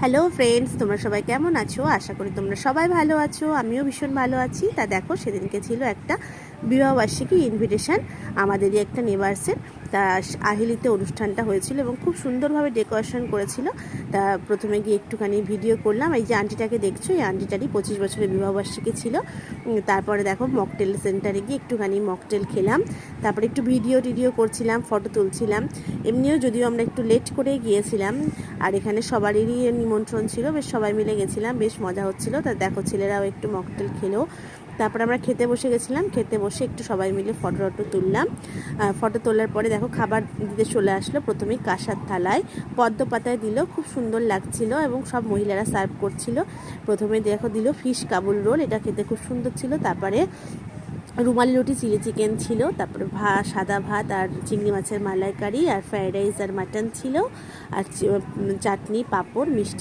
Hello friends, তোমরা সবাই কেমন আছো? আশা করি তোমরা সবাই ভালো আছো। আমিও ভীষণ ভালো আছি। তা দেখো, সেদিনকে ছিল একটা বিবাহবার্ষিকী ইনভিটেশন আমাদেরই একটা নেবার্সের। তা আহিলিতে অনুষ্ঠানটা হয়েছিল এবং খুব সুন্দরভাবে ডেকোরেশন করেছিল। তা প্রথমে গিয়ে একটুখানি ভিডিও করলাম। এই যে আন্টিটাকে দেখছো, এই আন্টিটারই 25 বছরের বিবাহবার্ষিকী ছিল। তারপরে দেখো মকটেল সেন্টারে গিয়ে একটুখানি মকটেল খেলাম। তারপরে একটু ভিডিও করছিলাম, ফটো তুলছিলাম। এমনিও যদিও আমরা একটু লেট করে গিয়েছিলাম, আর এখানে সবারই নিমন্ত্রণ ছিল, বেশ সবাই মিলে গেছিলাম, বেশ মজা হচ্ছিল। তা দেখো ছেলেরাও একটু মকটেল খেলো। তারপর আমরা খেতে বসে গেছিলাম, খেতে বসে একটু সবাই মিলে ফটো তুললাম। ফটো তোলার পরে দেখো খাবার দিতে চলে আসলো। প্রথমেই কাঁসার থালায় পদ্ম পাতায় দিল, খুব সুন্দর লাগছিল এবং সব মহিলারা সার্ভ করছিল। প্রথমে দেখো দিল ফিশ কাবুল রোল, এটা খেতে খুব সুন্দর ছিল। তারপরে রুমালি রুটি, চিলি চিকেন ছিল। তারপরে সাদা ভাত আর চিংড়ি মাছের মালাইকারি, আর ফ্রাইড রাইস আর মাটন ছিল, আর চাটনি, পাঁপড়, মিষ্টি।